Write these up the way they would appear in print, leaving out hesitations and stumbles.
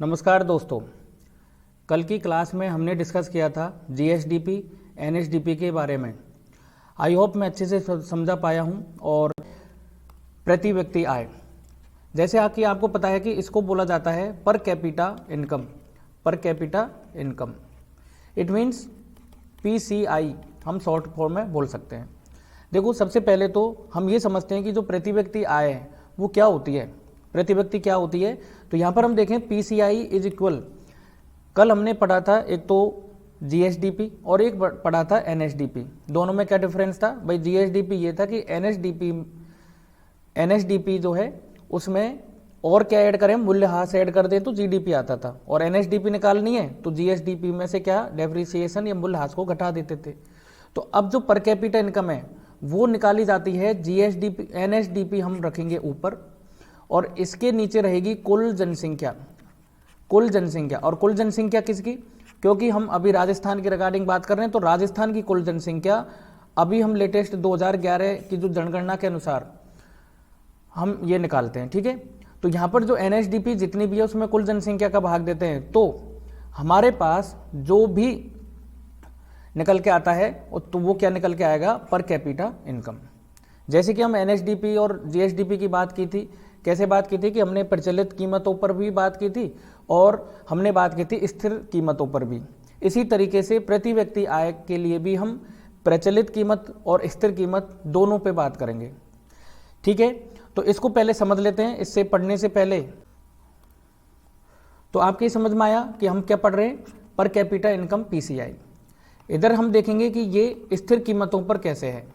नमस्कार दोस्तों। कल की क्लास में हमने डिस्कस किया था जीएसडीपी एनएसडीपी के बारे में। आई होप मैं अच्छे से समझा पाया हूं। और प्रति व्यक्ति आय, जैसे कि आपको पता है कि इसको बोला जाता है per capita income. Per capita income it means PCI, हम शॉर्ट फॉर्म में बोल सकते हैं। देखो, सबसे पहले तो हम ये समझते हैं कि जो प्रति व्यक्ति आय है वो क्या होती है। प्रति व्यक्ति क्या होती है, तो यहाँ पर हम देखें पीसीआई इज इक्वल, कल हमने पढ़ा था एक तो जीएसडीपी और एक पढ़ा था एनएसडीपी। दोनों में क्या डिफरेंस था भाई? जीएसडीपी ये था कि एनएसडीपी जो है उसमें और क्या ऐड करें, मूल्यह्रास ऐड कर दे तो जीडीपी आता था, और एनएसडीपी निकालनी है तो जीएसडीपी में से क्या डेप्रिसिएशन या मूल्यह्रास को घटा देते थे। तो अब जो पर कैपिटा इनकम है वो निकाली जाती है जीएसडीपी, एनएसडीपी हम रखेंगे ऊपर और इसके नीचे रहेगी कुल जनसंख्या। कुल जनसंख्या, और कुल जनसंख्या किसकी? क्योंकि हम अभी राजस्थान की रिगार्डिंग बात कर रहे हैं तो राजस्थान की कुल जनसंख्या अभी हम लेटेस्ट 2011 की जो जनगणना के अनुसार हम ये निकालते हैं, ठीक है। तो यहाँ पर जो एनएसडीपी जितनी भी है उसमें कुल जनसंख्या का भाग देते हैं, तो हमारे पास जो भी निकल के आता है तो वो क्या निकल के आएगा? Per capita income. जैसे कि हम एनएसडीपी और जीएसडीपी की बात की थी, कैसे बात की थी कि हमने प्रचलित कीमतों पर भी बात की थी और हमने बात की थी स्थिर कीमतों पर भी। इसी तरीके से प्रति व्यक्ति आय के लिए भी हम प्रचलित कीमत और स्थिर कीमत दोनों पे बात करेंगे, ठीक है। तो इसको पहले समझ लेते हैं, इससे पढ़ने से पहले। तो आपकी समझ में आया कि हम क्या पढ़ रहे हैं? Per capita income PCI. इधर हम देखेंगे कि ये स्थिर कीमतों पर कैसे है,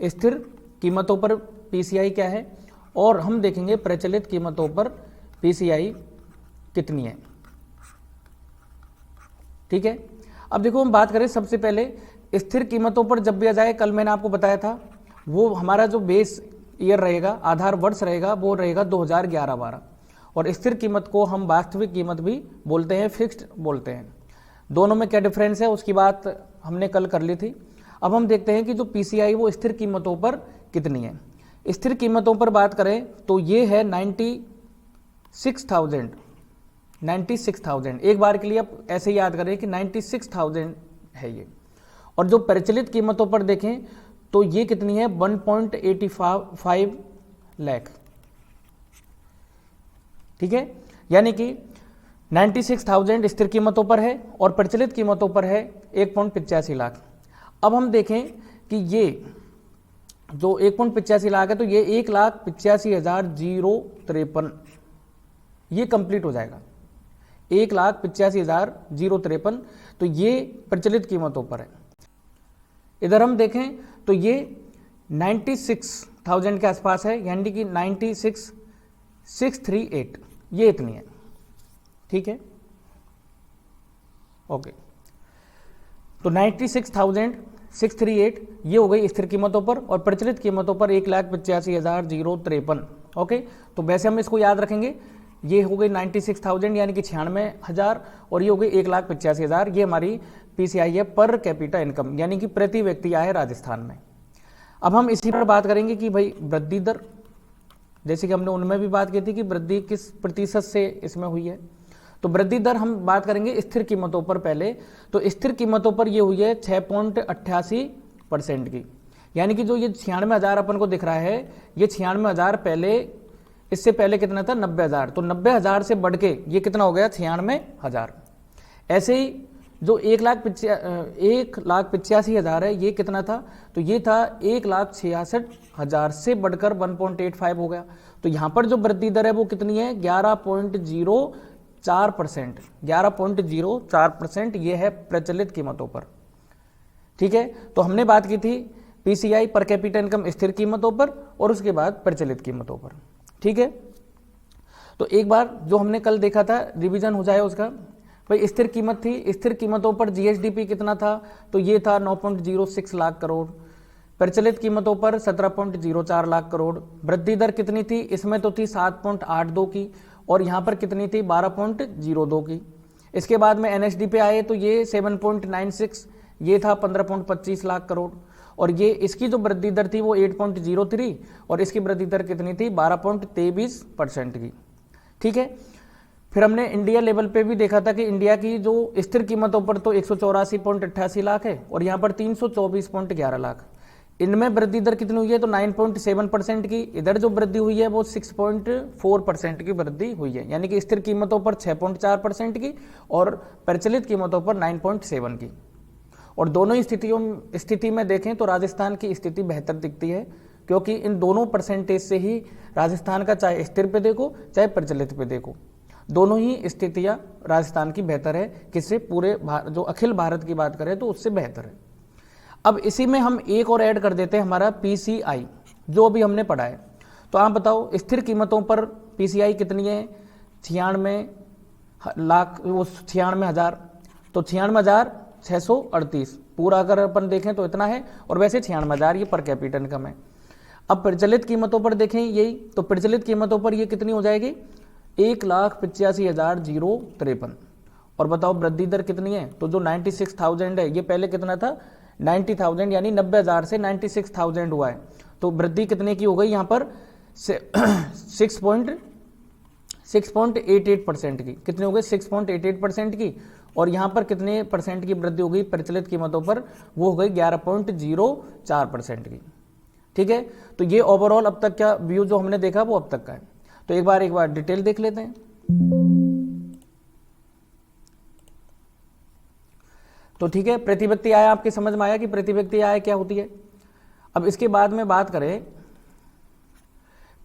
स्थिर कीमतों पर पीसीआई क्या है, और हम देखेंगे प्रचलित कीमतों पर पीसीआई कितनी है, ठीक है। अब देखो, हम बात करें सबसे पहले स्थिर कीमतों पर जब भी आ जाए, कल मैंने आपको बताया था वो हमारा जो बेस ईयर रहेगा, आधार वर्ष रहेगा, वो रहेगा 2011-12, और स्थिर कीमत को हम वास्तविक कीमत भी बोलते हैं, फिक्स्ड बोलते हैं। दोनों में क्या डिफरेंस है उसकी बात हमने कल कर ली थी। अब हम देखते हैं कि जो पीसीआई वो स्थिर कीमतों पर कितनी है। स्थिर कीमतों पर बात करें तो ये है 96,000। एक बार के लिए आप ऐसे याद करें कि 96,000 है ये। और जो प्रचलित कीमतों पर देखें तो ये कितनी है? 1.85 लाख, ठीक है। यानी कि 96,000 स्थिर कीमतों पर है और प्रचलित कीमतों पर है 1.85 लाख। अब हम देखें कि ये जो 1.85 लाख है तो ये 1,85,053 ये कंप्लीट हो जाएगा। 1,85,053, तो ये प्रचलित कीमतों पर है। इधर हम देखें तो ये 96,000 के आसपास है, यानी कि 96,638, ये इतनी है, ठीक है, ओके। तो 96,638 ये हो गई स्थिर कीमतों पर, और प्रचलित कीमतों पर 1,85,053, ओके। तो वैसे हम इसको याद रखेंगे, ये हो गई 96,000 यानी कि 96,000, और ये हो गई 1,85,000। ये हमारी पीसीआई है, पर कैपिटा इनकम, यानी कि प्रति व्यक्ति आय राजस्थान में। अब हम इसी पर बात करेंगे कि भाई वृद्धि दर, जैसे कि हमने उनमें भी बात की थी कि वृद्धि किस प्रतिशत से इसमें हुई है। तो वृद्धि दर हम बात करेंगे स्थिर कीमतों पर पहले। तो स्थिर कीमतों पर ये हुई है 6.88% की, यानी कि जो ये 96,000 अपन को दिख रहा है, ये 96,000 पहले, इससे पहले कितना था? 90,000। तो 90,000 से बढ़ के ये कितना हो गया? 96,000। ऐसे ही जो 1,85,000 है, ये कितना था? तो ये था 1,66,000 से बढ़कर 1.85 हो गया। तो यहाँ पर जो वृद्धि दर है वो कितनी है? 11.04%। 11.04% ये है प्रचलित कीमतों पर, ठीक है। तो हमने बात की थी पीसीआई पर कैपिटा इनकम स्थिर कीमतों पर, और उसके बाद प्रचलित कीमतों पर, ठीक है। तो एक बार जो हमने कल देखा था रिवीजन हो जाए उसका। भाई स्थिर कीमत थी, स्थिर कीमतों पर जीएसडीपी कितना था? तो ये था 9.06 लाख करोड़। प्रचलित कीमतों पर 17.04 लाख करोड़। वृद्धि दर कितनी थी? इसमें तो थी 7.82 की, और यहाँ पर कितनी थी? 12.02 की। इसके बाद में एनएसडीपी आए तो ये 7.96, ये था 15.25 लाख करोड़, और ये इसकी जो वृद्धि दर थी वो 8.03, और इसकी वृद्धि दर कितनी थी? 12.23% की, ठीक है। फिर हमने इंडिया लेवल पे भी देखा था कि इंडिया की जो स्थिर कीमतों पर तो 184.88 लाख है और यहाँ पर 324.11 लाख। इनमें वृद्धि दर कितनी हुई है? तो 9.7% की। इधर जो वृद्धि हुई है वो 6.4% की वृद्धि हुई है, यानी कि स्थिर कीमतों पर 6.4% की और प्रचलित कीमतों पर 9.7 की। और दोनों ही स्थिति में देखें तो राजस्थान की स्थिति बेहतर दिखती है, क्योंकि इन दोनों परसेंटेज से ही राजस्थान का, चाहे स्थिर पे देखो चाहे प्रचलित पे देखो, दोनों ही स्थितियां राजस्थान की बेहतर है। किससे? पूरे जो अखिल भारत की बात करें तो उससे बेहतर है। अब इसी में हम एक और ऐड कर देते हैं, हमारा पीसीआई, जो अभी हमने पढ़ा है। तो आप बताओ स्थिर कीमतों पर पीसीआई कितनी है? 96 लाख, वो 96,000, तो 96,638 पूरा अगर अपन देखें तो इतना है। और वैसे 96,000 ये पर कैपिटा इनकम है। अब प्रचलित कीमतों पर देखें यही, तो प्रचलित कीमतों पर ये कितनी हो जाएगी? 1,85,053। और बताओ वृद्धि दर कितनी है? तो जो 96,000 है, ये पहले कितना था? 90,000, यानी 90,000 से 96,000 हुआ है। तो वृद्धि कितने की हो गई यहाँ पर? 6.88% की। कितने हो गए? 6.88% की। और यहाँ पर कितने परसेंट की वृद्धि हो गई प्रचलित कीमतों पर? वो हो गई 11.04% की। ठीक है, तो ये ओवरऑल अब तक का व्यू जो हमने देखा वो अब तक का है। तो एक बार डिटेल देख लेते हैं। तो ठीक है, प्रति व्यक्ति आय आपके समझ में आया कि प्रति व्यक्ति आय क्या होती है। अब इसके बाद में बात करें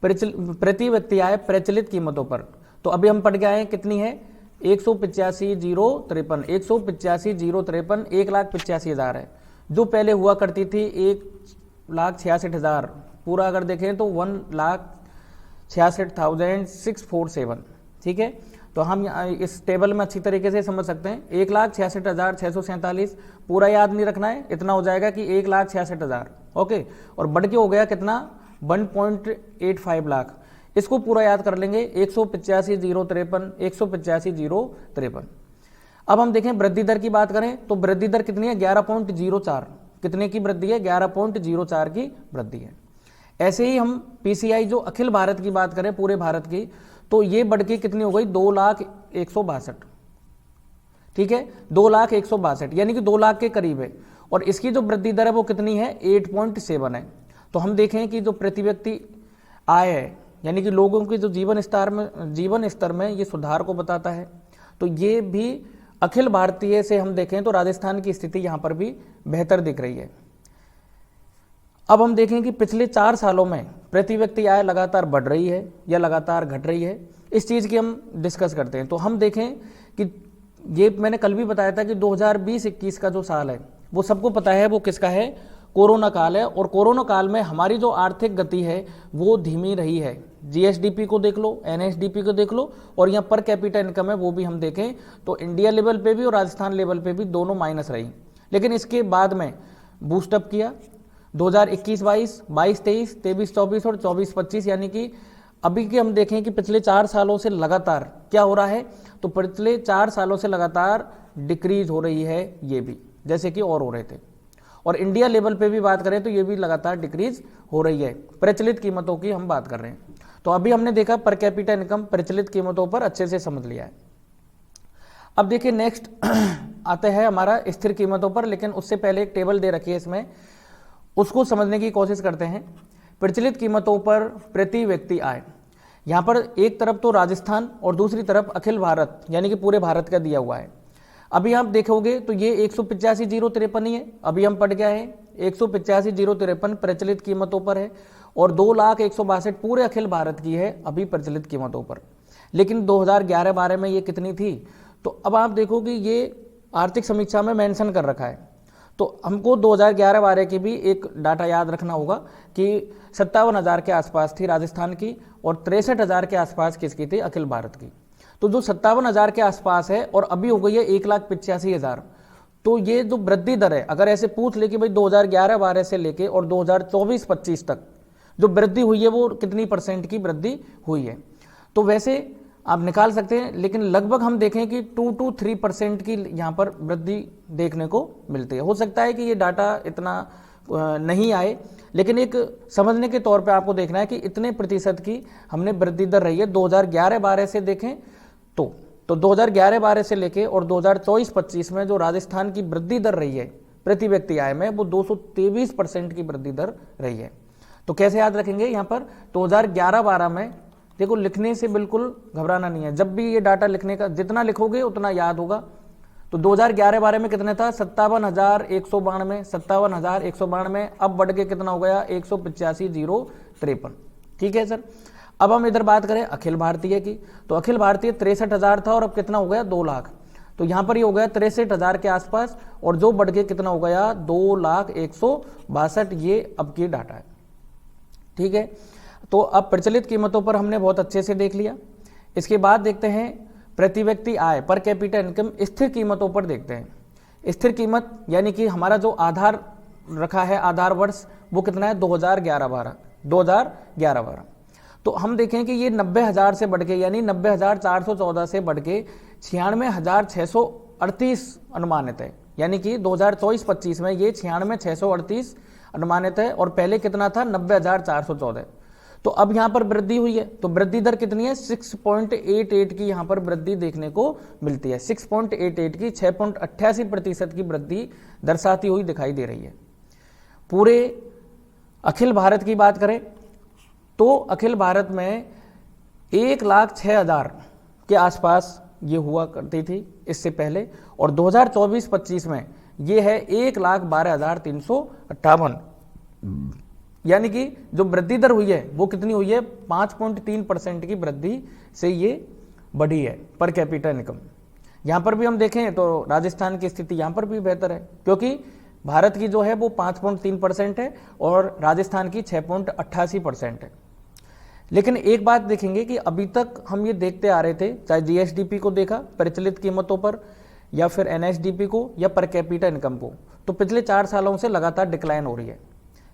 प्रति व्यक्ति आय प्रचलित कीमतों पर, तो अभी हम पढ़ के आए कितनी है? 185,053, 185,053, 1,85,000 है। जो पहले हुआ करती थी 1,66,000, पूरा अगर देखें तो 1,66,647। ठीक है, तो हम इस टेबल में अच्छी तरीके से समझ सकते हैं। 1,66,647 पूरा याद नहीं रखना है, इतना हो जाएगा कि 1,66,000। ओके, और बढ़ के हो गया कितना? 1.85 लाख। इसको पूरा याद कर लेंगे, 185,053, 185,053। अब हम देखें वृद्धि दर की बात करें तो वृद्धि दर कितनी है? 11.04। कितने की वृद्धि है? 11.04 की वृद्धि है। ऐसे ही हम पीसीआई जो अखिल भारत की बात करें, पूरे भारत की, तो ये बढ़ के कितनी हो गई? 2,01,62। ठीक है, 2,01,62, यानी कि 2 लाख के करीब है। और इसकी जो वृद्धि दर है वो कितनी है? 8.7 है। तो हम देखें कि जो प्रति व्यक्ति आय है, यानी कि लोगों के जो जीवन स्तर में ये सुधार को बताता है। तो ये भी अखिल भारतीय से हम देखें तो राजस्थान की स्थिति यहाँ पर भी बेहतर दिख रही है। अब हम देखें कि पिछले 4 सालों में प्रति व्यक्ति आय लगातार बढ़ रही है या लगातार घट रही है, इस चीज़ की हम डिस्कस करते हैं। तो हम देखें कि ये मैंने कल भी बताया था कि 2020-21 का जो साल है वो सबको पता है वो किसका है? कोरोना काल है। और कोरोना काल में हमारी जो आर्थिक गति है वो धीमी रही है। जीएसडीपी को देख लो, एनएसडीपी को देख लो, और यहाँ पर कैपिटा इनकम है वो भी हम देखें तो इंडिया लेवल पे भी और राजस्थान लेवल पे भी दोनों माइनस रही। लेकिन इसके बाद में बूस्टअप किया 2021-22, 22-23, 23-24 और 24-25, यानी कि अभी के हम देखें कि पिछले 4 सालों से लगातार क्या हो रहा है? तो पिछले 4 सालों से लगातार डिक्रीज हो रही है ये भी, जैसे कि और हो रहे थे। और इंडिया लेवल पे भी बात करें तो ये भी लगातार डिक्रीज हो रही है। प्रचलित कीमतों की हम बात कर रहे हैं। तो अभी हमने देखा पर कैपिटा इनकम प्रचलित कीमतों पर अच्छे से समझ लिया है। अब देखिए नेक्स्ट आते हैं हमारा स्थिर कीमतों पर, लेकिन उससे पहले एक टेबल दे रखी है इसमें, उसको समझने की कोशिश करते हैं। प्रचलित कीमतों पर प्रति व्यक्ति आय, यहाँ पर एक तरफ तो राजस्थान और दूसरी तरफ अखिल भारत यानी कि पूरे भारत का दिया हुआ है। अभी आप देखोगे तो ये 185,053 ही है। अभी हम पढ़ गया है 185,053 प्रचलित कीमतों पर है और 2,01,62 पूरे अखिल भारत की है अभी प्रचलित कीमतों पर। लेकिन 2011-12 में ये कितनी थी? तो अब आप देखो कि ये आर्थिक समीक्षा में मेंशन कर रखा है। तो हमको 2011-12 की भी एक डाटा याद रखना होगा कि 57,000 के आसपास थी राजस्थान की और 63,000 के आसपास किसकी थी? अखिल भारत की। तो जो 57,000 के आसपास है और अभी हो गई है 1,85,000। तो ये जो वृद्धि दर है, अगर ऐसे पूछ ले कि भाई 2011-12 से लेके और 2024-25 तक जो वृद्धि हुई है वो कितनी परसेंट की वृद्धि हुई है, तो वैसे आप निकाल सकते हैं। लेकिन लगभग हम देखें कि 2 to 3% की यहाँ पर वृद्धि देखने को मिलती है। हो सकता है कि ये डाटा इतना नहीं आए, लेकिन एक समझने के तौर पे आपको देखना है कि इतने प्रतिशत की हमने वृद्धि दर रही है। 2011-12 से देखें तो 2011-12 से लेके और 2024-25 में जो राजस्थान की वृद्धि दर रही है प्रति व्यक्ति आय में, वो 223% की वृद्धि दर रही है। तो कैसे याद रखेंगे यहाँ पर 2011-12 में, देखो लिखने से बिल्कुल घबराना नहीं है, जब भी ये डाटा लिखने का जितना लिखोगे उतना याद होगा। तो 2011-12 में कितने था 57,192, अब बढ़ के कितना हो गया 185,053। ठीक है सर। अब हम इधर बात करें अखिल भारतीय की, तो अखिल भारतीय 63,000 था और अब कितना हो गया 2 लाख। तो यहाँ पर ये हो गया 63,000 के आसपास, और जो बढ़ के कितना हो गया 2,01,62, ये अब की डाटा है। ठीक है, तो अब प्रचलित कीमतों पर हमने बहुत अच्छे से देख लिया। इसके बाद देखते हैं प्रति व्यक्ति आय, पर कैपिटा इनकम, स्थिर कीमतों पर देखते हैं। स्थिर कीमत यानी कि हमारा जो आधार रखा है, आधार वर्ष, वो कितना है 2011-12। तो हम देखें कि ये 90,000 से बढ़ के, यानी 90,414 से बढ़ के 96,638 अनुमानित है, यानी कि 2024-25 में ये 96,638 अनुमानित है, और पहले कितना था 90,414। तो अब यहाँ पर वृद्धि हुई है, तो वृद्धि दर कितनी है 6.88 की यहाँ पर वृद्धि देखने को मिलती है। 6.88 की 6.88% की वृद्धि दर्शाती हुई दिखाई दे रही है। पूरे अखिल भारत की बात करें तो अखिल भारत में 1,06,000 के आसपास ये हुआ करती थी इससे पहले, और 2024-25 में ये है 1,12,358, यानी कि जो वृद्धि दर हुई है वो कितनी हुई है 5.3% की वृद्धि से ये बढ़ी है पर कैपिटा इनकम। यहाँ पर भी हम देखें तो राजस्थान की स्थिति यहाँ पर भी बेहतर है, क्योंकि भारत की जो है वो 5.3% है और राजस्थान की 6.88% है। लेकिन एक बात देखेंगे कि अभी तक हम ये देखते आ रहे थे, चाहे जीएसडीपी को देखा प्रचलित कीमतों पर, या फिर एनएसडीपी को, या पर कैपिटा इनकम को, तो पिछले 4 सालों से लगातार डिक्लाइन हो रही है।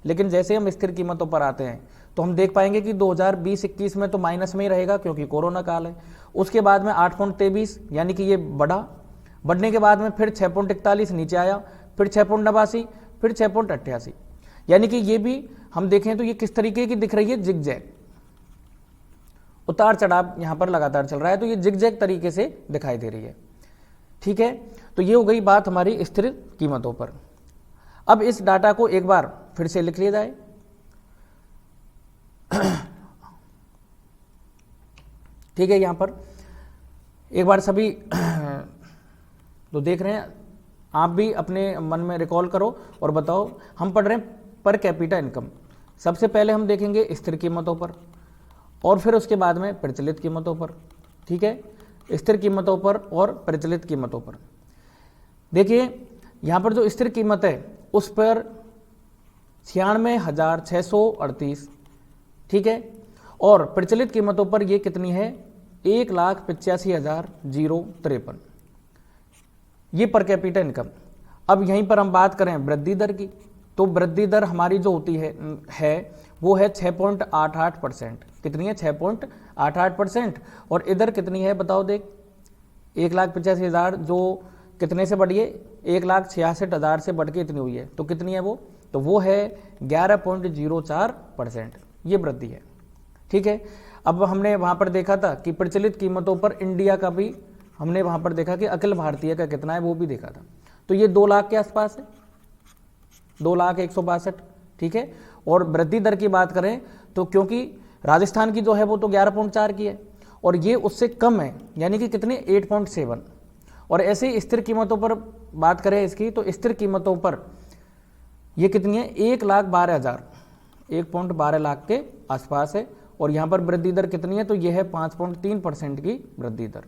लेकिन जैसे हम स्थिर कीमतों पर आते हैं तो हम देख पाएंगे कि 2020-21 में तो माइनस में ही रहेगा, क्योंकि कोरोना काल है। उसके बाद में 8.23, यानी कि ये बढ़ने के बाद में फिर 6.41 नीचे आया, फिर 6.89, फिर 6.88, यानी कि ये भी हम देखें तो ये किस तरीके की दिख रही है, जिगजैग, उतार चढ़ाव यहाँ पर लगातार चल रहा है, तो ये जिगजैग तरीके से दिखाई दे रही है। ठीक है, तो ये हो गई बात हमारी स्थिर कीमतों पर। अब इस डाटा को एक बार फिर से लिख लिया जाए। ठीक है, यहां पर एक बार सभी तो देख रहे हैं, आप भी अपने मन में रिकॉल करो और बताओ। हम पढ़ रहे हैं पर कैपिटा इनकम। सबसे पहले हम देखेंगे स्थिर कीमतों पर, और फिर उसके बाद में प्रचलित कीमतों पर। ठीक है, स्थिर कीमतों पर और प्रचलित कीमतों पर। देखिए यहां पर जो स्थिर कीमत है उस पर 96,638, ठीक है, और प्रचलित कीमतों पर ये कितनी है 1,85,053, ये पर कैपिटा इनकम। अब यहीं पर हम बात करें वृद्धि दर की, तो वृद्धि दर हमारी जो होती है वो है 6.88%। कितनी है 6.88%, और इधर कितनी है बताओ देख, 1,85,000 जो कितने से बढ़ी है 1,66,000 से बढ़ के इतनी हुई है, तो कितनी है तो वो है 11.04%, ये वृद्धि है। ठीक है, अब हमने वहां पर देखा था कि प्रचलित कीमतों पर इंडिया का भी हमने वहां पर देखा कि अखिल भारतीय का कितना है वो भी देखा था, तो ये 2 लाख के आसपास है, 2,01,62। ठीक है, और वृद्धि दर की बात करें तो क्योंकि राजस्थान की जो है वो तो 11.4 की है, और ये उससे कम है, यानी कि कितने 8.7। और ऐसे ही स्थिर कीमतों पर बात करें इसकी, तो स्थिर कीमतों पर ये कितनी है 1,12,000, 1.12 लाख के आसपास है, और यहाँ पर वृद्धि दर कितनी है तो ये है 5.3% की वृद्धि दर।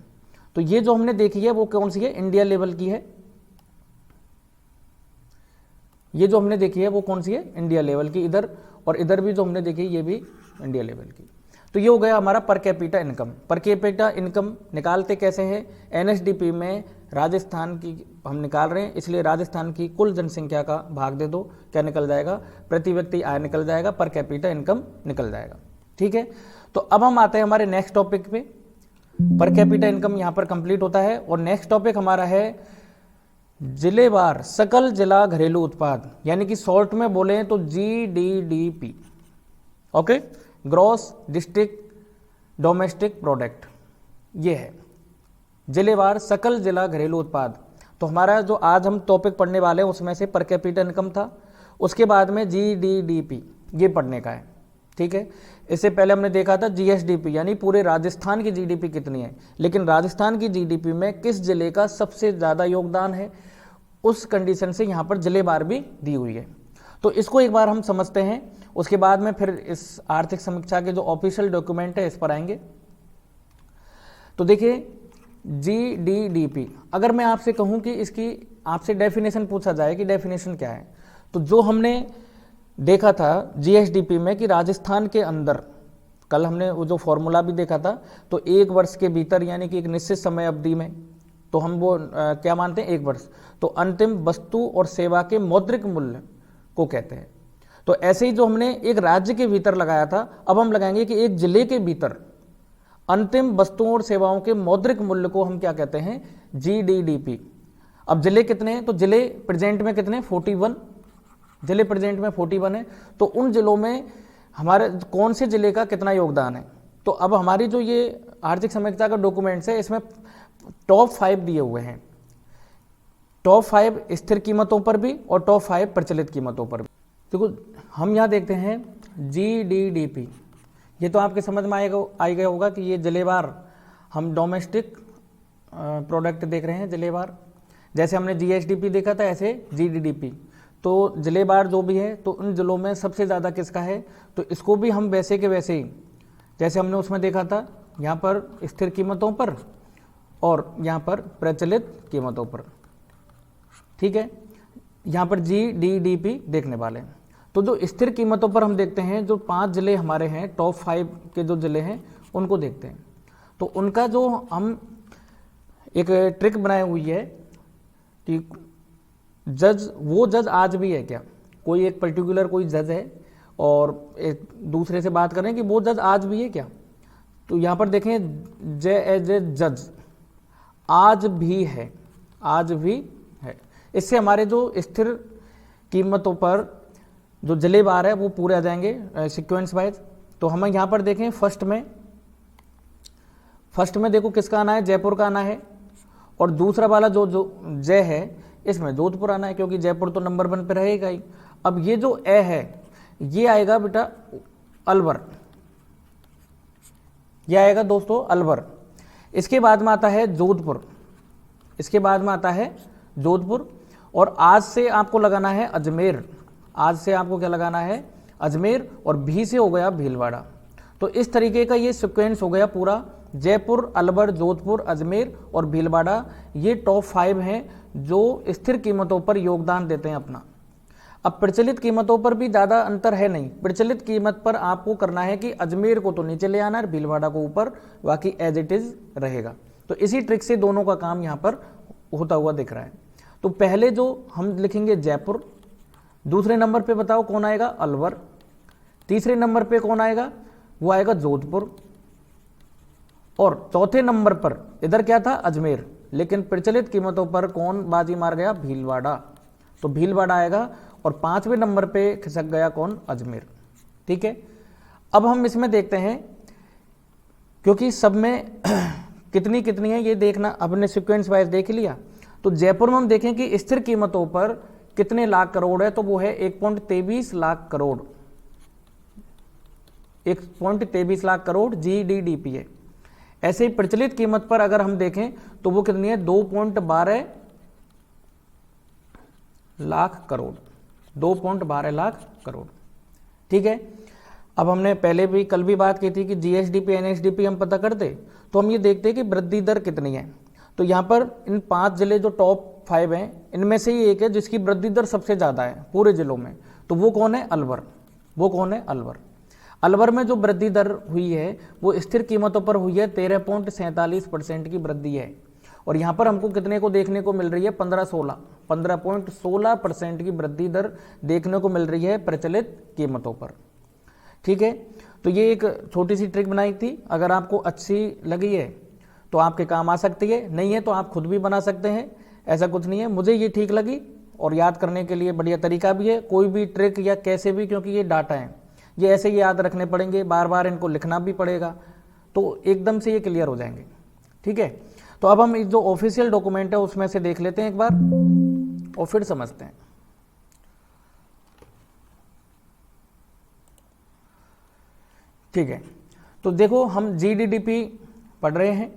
तो ये जो हमने देखी है वो कौन सी है, इंडिया लेवल की है। ये जो हमने देखी है वो कौन सी है, इंडिया लेवल की, इधर और इधर भी जो हमने देखी ये भी इंडिया लेवल की। तो ये हो गया हमारा per capita income. Per capita income निकालते कैसे हैं, एनएसडीपी में राजस्थान की हम निकाल रहे हैं, इसलिए राजस्थान की कुल जनसंख्या का भाग दे दो, क्या निकल जाएगा, प्रति व्यक्ति आय निकल जाएगा, पर कैपिटा इनकम निकल जाएगा। ठीक है, तो अब हम आते हैं हमारे नेक्स्ट टॉपिक पे। पर कैपिटा इनकम यहाँ पर कंप्लीट होता है, और नेक्स्ट टॉपिक हमारा है जिलेवार सकल जिला घरेलू उत्पाद, यानी कि शॉर्ट में बोले तो GDDP। Okay, gross district domestic product ये है। जिलेवार सकल जिला घरेलू उत्पाद। तो हमारा जो आज हम टॉपिक पढ़ने वाले हैं उसमें से पर कैपिटा इनकम था, उसके बाद में जीडीडीपी ये पढ़ने का है, ठीक है। इससे पहले हमने देखा था जीएसडीपी यानी पूरे राजस्थान की जीडीपी कितनी है, लेकिन राजस्थान की जीडीपी में किस जिले का सबसे ज़्यादा योगदान है, उस कंडीशन से यहाँ पर जिलेवार भी दी हुई है। तो इसको एक बार हम समझते हैं, उसके बाद में फिर इस आर्थिक समीक्षा के जो ऑफिशियल डॉक्यूमेंट है इस पर आएंगे। तो देखिए जीडीडीपी, अगर मैं आपसे कहूँ कि इसकी आपसे डेफिनेशन पूछा जाए कि डेफिनेशन क्या है, तो जो हमने देखा था जीएसडीपी में कि राजस्थान के अंदर, कल हमने वो जो फॉर्मूला भी देखा था, तो एक वर्ष के भीतर यानी कि एक निश्चित समय अवधि में, तो हम वो क्या मानते हैं, एक वर्ष, तो अंतिम वस्तु और सेवा के मौद्रिक मूल्य को कहते हैं। तो ऐसे ही जो हमने एक राज्य के भीतर लगाया था, अब हम लगाएंगे कि एक जिले के भीतर अंतिम वस्तुओं और सेवाओं के मौद्रिक मूल्य को हम क्या कहते हैं, जीडीडीपी। अब जिले कितने हैं, तो जिले प्रेजेंट में कितने, 41 जिले प्रेजेंट में 41 है। तो उन जिलों में हमारे कौन से जिले का कितना योगदान है। तो अब हमारी जो ये आर्थिक समीक्षा का डॉक्यूमेंट्स है इसमें टॉप 5 दिए हुए हैं, टॉप 5 स्थिर कीमतों पर भी और टॉप 5 प्रचलित कीमतों पर भी। देखो हम यहाँ देखते हैं जीडीडीपी, ये तो आपके समझ में आ गया होगा कि ये जिलेवार हम डोमेस्टिक प्रोडक्ट देख रहे हैं, जिलेवार। जैसे हमने जीएसडीपी देखा था ऐसे जीडीडीपी, तो जिलेवार जो भी है तो उन जिलों में सबसे ज़्यादा किसका है, तो इसको भी हम वैसे के वैसे ही जैसे हमने उसमें देखा था, यहाँ पर स्थिर कीमतों पर और यहाँ पर प्रचलित कीमतों पर, ठीक है। यहाँ पर जीडीडीपी देखने वाले हैं। तो जो स्थिर कीमतों पर हम देखते हैं, जो 5 जिले हमारे हैं, टॉप 5 के जो जिले हैं उनको देखते हैं। तो उनका जो हम एक ट्रिक बनाई हुई है कि वो जज आज भी है क्या, कोई एक पर्टिकुलर कोई जज है और एक दूसरे से बात करें कि वो जज आज भी है क्या, तो यहाँ पर देखें जज आज भी है, आज भी है। इससे हमारे जो स्थिर कीमतों पर जो जिलेवार है वो पूरे आ जाएंगे सीक्वेंस वाइज। तो हम यहाँ पर देखें फर्स्ट में देखो किसका आना है, जयपुर का आना है, और दूसरा वाला जो जय है इसमें जोधपुर आना है, क्योंकि जयपुर तो नंबर 1 पे रहेगा ही। अब ये जो ए है ये आएगा बेटा अलवर, ये आएगा दोस्तों अलवर। इसके बाद में आता है जोधपुर, इसके बाद में आता है जोधपुर, और आज से आपको लगाना है अजमेर, आज से आपको क्या लगाना है, अजमेर, और भी से हो गया भीलवाड़ा। तो इस तरीके का ये सीक्वेंस हो गया पूरा, जयपुर, अलवर, जोधपुर, अजमेर और भीलवाड़ा, ये टॉप 5 हैं जो स्थिर कीमतों पर योगदान देते हैं अपना। अब प्रचलित कीमतों पर भी ज़्यादा अंतर है नहीं, प्रचलित कीमत पर आपको करना है कि अजमेर को तो नीचे ले आना है, भीलवाड़ा को ऊपर, बाकी एज इट इज रहेगा। तो इसी ट्रिक से दोनों का काम यहाँ पर होता हुआ दिख रहा है। तो पहले जो हम लिखेंगे जयपुर, दूसरे नंबर पे बताओ कौन आएगा, अलवर, तीसरे नंबर पे कौन आएगा, वो आएगा जोधपुर, और चौथे नंबर पर इधर क्या था, अजमेर। लेकिन प्रचलित कीमतों पर कौन बाजी मार गया, भीलवाड़ा, तो भीलवाड़ा आएगा, और 5वें नंबर पे खिसक गया कौन, अजमेर, ठीक है। अब हम इसमें देखते हैं, क्योंकि सब में कितनी कितनी है ये देखना, अब ने सीक्वेंस वाइज देख लिया। तो जयपुर में हम देखें कि स्थिर कीमतों पर कितने लाख करोड़ है, तो वो है 1.23 लाख करोड़, 1.23 लाख करोड़ जीडीडीपी है। ऐसे ही प्रचलित कीमत पर अगर हम देखें तो वो कितनी है, 2.12 लाख करोड़, 2.12 लाख करोड़, ठीक है। अब हमने पहले भी कल भी बात की थी कि जीएसडीपी एनएसडीपी हम पता करते, तो हम ये देखते हैं कि वृद्धि दर कितनी है। तो यहाँ पर इन 5 जिले जो टॉप 5 हैं इनमें से ही एक है जिसकी वृद्धि दर सबसे ज़्यादा है पूरे जिलों में, तो वो कौन है, अलवर, वो कौन है, अलवर। अलवर में जो वृद्धि दर हुई है वो स्थिर कीमतों पर हुई है, 13.47% की वृद्धि है। और यहाँ पर हमको कितने को देखने को मिल रही है, 15.16% की वृद्धि दर देखने को मिल रही है प्रचलित कीमतों पर, ठीक है। तो ये एक छोटी सी ट्रिक बनाई थी, अगर आपको अच्छी लगी है तो आपके काम आ सकती है, नहीं है तो आप खुद भी बना सकते हैं, ऐसा कुछ नहीं है। मुझे ये ठीक लगी और याद करने के लिए बढ़िया तरीका भी है, कोई भी ट्रिक या कैसे भी, क्योंकि ये डाटा है, ये ऐसे ही याद रखने पड़ेंगे, बार बार इनको लिखना भी पड़ेगा, तो एकदम से ये क्लियर हो जाएंगे, ठीक है। तो अब हम जो ऑफिशियल डॉक्यूमेंट है उसमें से देख लेते हैं एक बार और फिर समझते हैं। ठीक है, तो देखो हम जीडीडीपी पढ़ रहे हैं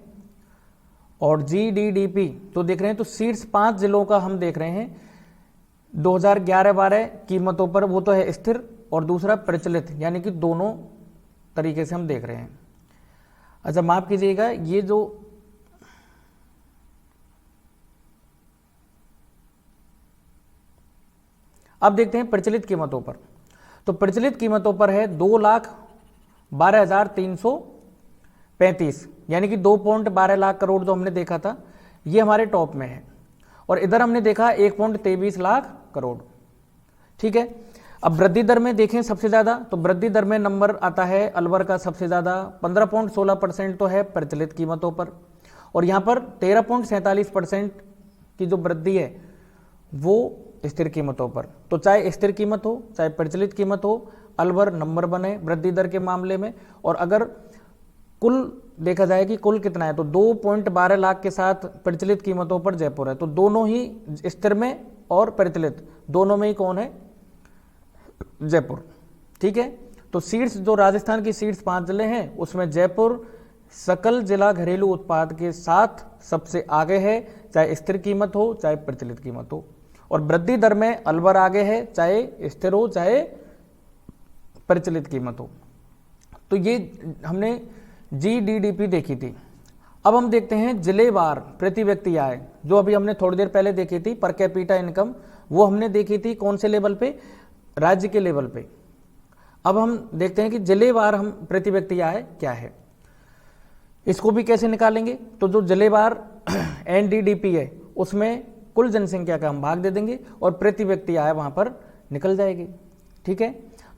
और जीडीडीपी तो देख रहे हैं, तो शीर्ष 5 जिलों का हम देख रहे हैं 2011-12 कीमतों पर, वो तो है स्थिर और दूसरा प्रचलित, यानी कि दोनों तरीके से हम देख रहे हैं। अच्छा माफ कीजिएगा, ये जो अब देखते हैं प्रचलित कीमतों पर, तो प्रचलित कीमतों पर है 2,12,335, यानी कि 2.12 लाख करोड़ जो हमने देखा था ये हमारे टॉप में है, और इधर हमने देखा 1.23 लाख करोड़। ठीक है, अब वृद्धि दर में देखें सबसे ज्यादा, तो वृद्धि दर में नंबर आता है अलवर का सबसे ज्यादा, 15.16% तो है प्रचलित कीमतों पर, और यहां पर 13.47% की जो वृद्धि है वो स्थिर कीमतों पर। तो चाहे स्थिर कीमत हो चाहे प्रचलित कीमत हो, अलवर नंबर 1 है वृद्धि दर के मामले में। और अगर कुल देखा जाए कि कुल कितना है, तो 2.12 लाख के साथ प्रचलित कीमतों पर जयपुर है, तो दोनों ही स्थिर में और प्रचलित दोनों में ही कौन है, जयपुर। ठीक है, तो शीर्ष जो राजस्थान की शीर्ष 5 जिले हैं उसमें जयपुर सकल जिला घरेलू उत्पाद के साथ सबसे आगे है, चाहे स्थिर कीमत हो चाहे प्रचलित कीमत हो। और वृद्धि दर में अलवर आगे है, चाहे स्थिर हो चाहे प्रचलित कीमत हो। तो ये हमने जीडीडीपी देखी थी। अब हम देखते हैं जिलेवार प्रति व्यक्ति आय, जो अभी हमने थोड़ी देर पहले देखी थी पर कैपिटा इनकम, वो हमने देखी थी कौन से लेवल पे, राज्य के लेवल पे। अब हम देखते हैं कि जिलेवार हम प्रति व्यक्ति आय क्या है, इसको भी कैसे निकालेंगे। तो जो जिलेवार एनडीडीपी है उसमें कुल जनसंख्या का हम भाग दे देंगे और प्रति व्यक्ति आय वहां पर निकल जाएगी। ठीक है,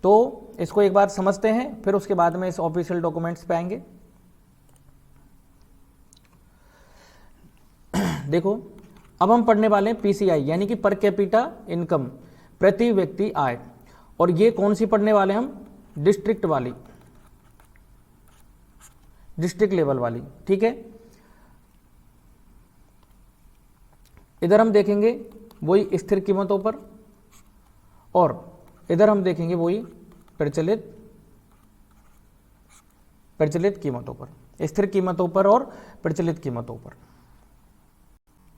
तो इसको एक बार समझते हैं, फिर उसके बाद में इस ऑफिशियल डॉक्यूमेंट्स पे आएंगे। देखो अब हम पढ़ने वाले हैं पीसीआई, यानी कि पर कैपिटा इनकम, प्रति व्यक्ति आय, और ये कौन सी पढ़ने वाले हम, डिस्ट्रिक्ट वाली, डिस्ट्रिक्ट लेवल वाली। ठीक है, इधर हम देखेंगे वही स्थिर कीमतों पर और इधर हम देखेंगे वही प्रचलित कीमतों पर, स्थिर कीमतों पर और प्रचलित कीमतों पर।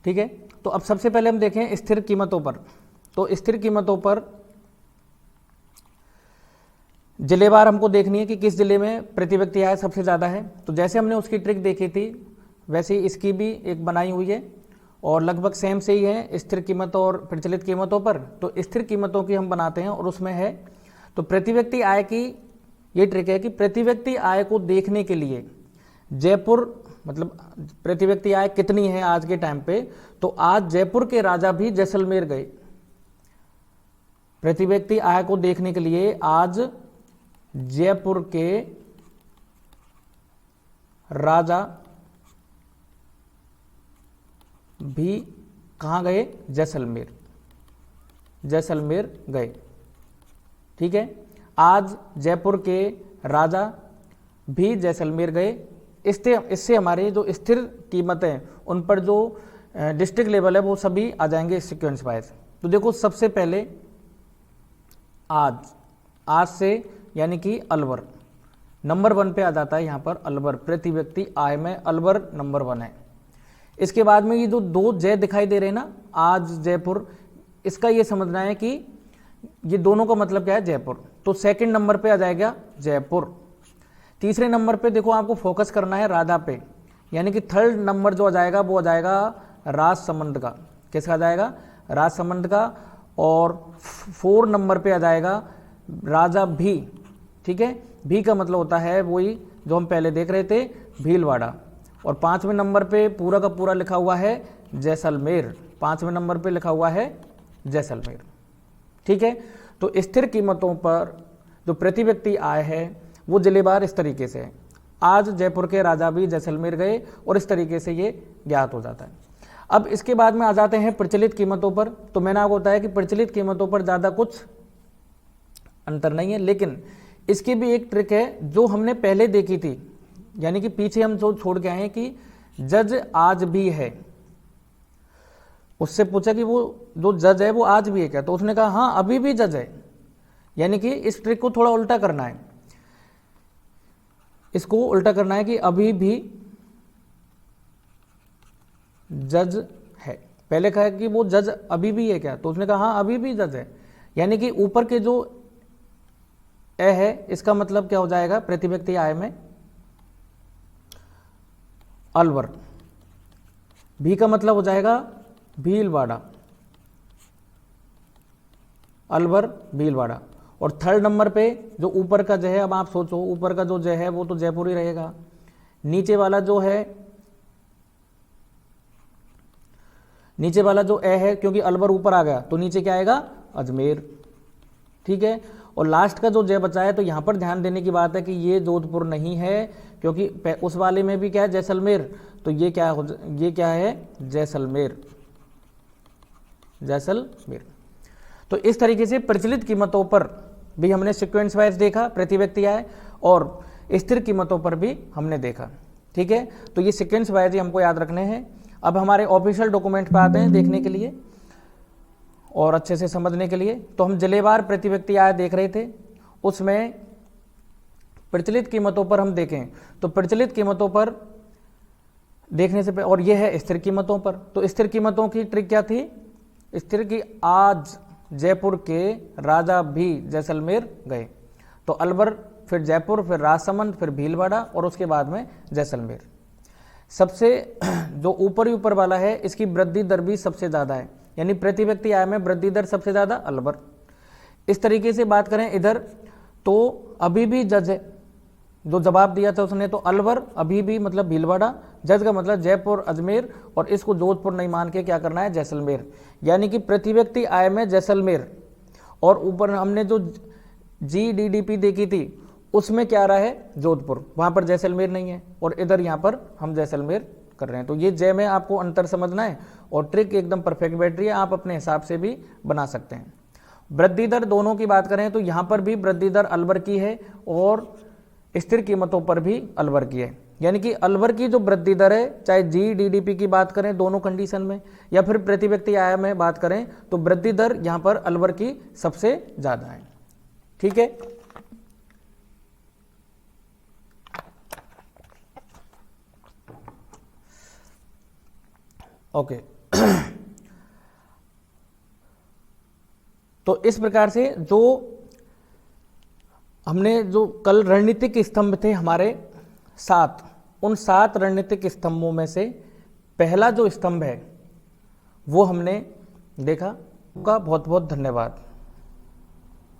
ठीक है, तो अब सबसे पहले हम देखें स्थिर कीमतों पर। तो स्थिर कीमतों पर जिलेवार हमको देखनी है कि किस जिले में प्रति व्यक्ति आय सबसे ज़्यादा है। तो जैसे हमने उसकी ट्रिक देखी थी वैसे ही इसकी भी एक बनाई हुई है और लगभग सेम से ही है स्थिर कीमतों और प्रचलित कीमतों पर। तो स्थिर कीमतों की हम बनाते हैं और उसमें है, तो प्रति व्यक्ति आय की ये ट्रिक है कि प्रति व्यक्ति आय को देखने के लिए जयपुर, मतलब प्रति व्यक्ति आय कितनी है आज के टाइम पे, तो आज जयपुर के राजा भी जैसलमेर गए। प्रति व्यक्ति आय को देखने के लिए आज जयपुर के राजा भी कहां गए, जैसलमेर गए। ठीक है, आज जयपुर के राजा भी जैसलमेर गए। इससे हमारे जो स्थिर कीमतें उन पर जो डिस्ट्रिक्ट लेवल है वो सभी आ जाएंगे सीक्वेंस वाइज। तो देखो सबसे पहले आज से यानी कि अलवर नंबर 1 पे आ जाता है, यहाँ पर अलवर प्रति व्यक्ति आय में अलवर नंबर 1 है। इसके बाद में ये जो 2 जय दिखाई दे रहे हैं ना, आज जयपुर, इसका ये समझना है कि ये दोनों का मतलब क्या है, जयपुर। तो सेकंड नंबर पे आ जाएगा जयपुर। तीसरे नंबर पे देखो आपको फोकस करना है राजा पे, यानी कि थर्ड नंबर जो आ जाएगा वो आ जाएगा राजसमंद का। किसका आ जाएगा, राजसमंद का। और 4 नंबर पे आ जाएगा राजा भी। ठीक है, भी का मतलब होता है वही जो हम पहले देख रहे थे, भीलवाड़ा। और 5वें नंबर पे पूरा का पूरा लिखा हुआ है जैसलमेर, 5वें नंबर पे लिखा हुआ है जैसलमेर। ठीक है, तो स्थिर कीमतों पर जो प्रति व्यक्ति आय है वो जिलेवार इस तरीके से है। आज जयपुर के राजा भी जैसलमेर गए और इस तरीके से ये ज्ञात हो जाता है। अब इसके बाद में आ जाते हैं प्रचलित कीमतों पर। तो मैंने आपको बताया कि प्रचलित कीमतों पर ज़्यादा कुछ अंतर नहीं है, लेकिन इसकी भी एक ट्रिक है जो हमने पहले देखी थी, यानी कि पीछे हम जो छोड़ के आए हैं कि जज आज भी है। उससे पूछा कि वो जो जज है वो आज भी है क्या, तो उसने कहा हाँ अभी भी जज है। यानी कि इस ट्रिक को थोड़ा उल्टा करना है, इसको उल्टा करना है कि अभी भी जज है। पहले कहा कि वो जज अभी भी है क्या, तो उसने कहा हाँ अभी भी जज है। यानी कि ऊपर के जो ए है इसका मतलब क्या हो जाएगा, प्रतिव्यक्ति आय में अलवर। भी का मतलब हो जाएगा भीलवाड़ा, अलवर भीलवाड़ा। और थर्ड नंबर पे जो ऊपर का जय है, अब आप सोचो ऊपर का जो जय है वो तो जयपुर ही रहेगा, नीचे वाला जो है, नीचे वाला जो ए है, क्योंकि अलवर ऊपर आ गया तो नीचे क्या आएगा, अजमेर। ठीक है, और लास्ट का जो जय बचा है, तो यहां पर ध्यान देने की बात है कि ये जोधपुर नहीं है, क्योंकि उस वाले में भी क्या है, जैसलमेर, तो ये क्या है, जैसलमेर, जैसलमेर। तो इस तरीके से प्रचलित कीमतों पर भी हमने सीक्वेंस वाइज देखा, प्रतिव्यक्ति आय, और स्थिर कीमतों पर भी हमने देखा। ठीक है, तो ये सीक्वेंस वाइज ही हमको याद रखने हैं। अब हमारे ऑफिशियल डॉक्यूमेंट पे आते हैं देखने के लिए और अच्छे से समझने के लिए। तो हम जिलेवार प्रतिव्यक्ति आय देख रहे थे, उसमें प्रचलित कीमतों पर हम देखें तो प्रचलित कीमतों पर देखने से, और यह है स्थिर कीमतों पर। तो स्थिर कीमतों की ट्रिक क्या थी, स्थिर की आज जयपुर के राजा भी जैसलमेर गए, तो अलवर, फिर जयपुर, फिर राजसमंद, फिर भीलवाड़ा, और उसके बाद में जैसलमेर। सबसे जो ऊपर ही ऊपर वाला है इसकी वृद्धि दर भी सबसे ज्यादा है, यानी प्रतिव्यक्ति आय में वृद्धि दर सबसे ज्यादा अलवर। इस तरीके से बात करें इधर तो अभी भी जज है, जो जवाब दिया था उसने, तो अलवर अभी भी मतलब भीलवाड़ा, जज का मतलब जयपुर अजमेर, और इसको जोधपुर नहीं मान के क्या करना है, जैसलमेर। यानी कि प्रतिव्यक्ति आय में जैसलमेर, और ऊपर हमने जो GDP देखी थी उसमें क्या रहा है, जोधपुर, वहां पर जैसलमेर नहीं है, और इधर यहां पर हम जैसलमेर कर रहे हैं। तो ये जय में आपको अंतर समझना है, और ट्रिक एकदम परफेक्ट बैठ रही है, आप अपने हिसाब से भी बना सकते हैं। वृद्धि दर दोनों की बात करें तो यहां पर भी वृद्धि दर अलवर की है, और स्थिर कीमतों पर भी अलवर की है। यानी कि अलवर की जो वृद्धि दर है, चाहे GDP की बात करें दोनों कंडीशन में, या फिर प्रतिव्यक्ति आय में बात करें, तो वृद्धि दर यहां पर अलवर की सबसे ज्यादा है। ठीक है, ओके। तो इस प्रकार से जो हमने जो कल रणनीतिक स्तंभ थे हमारे 7, उन 7 रणनीतिक स्तंभों में से पहला जो स्तंभ है वो हमने देखा। बहुत बहुत धन्यवाद।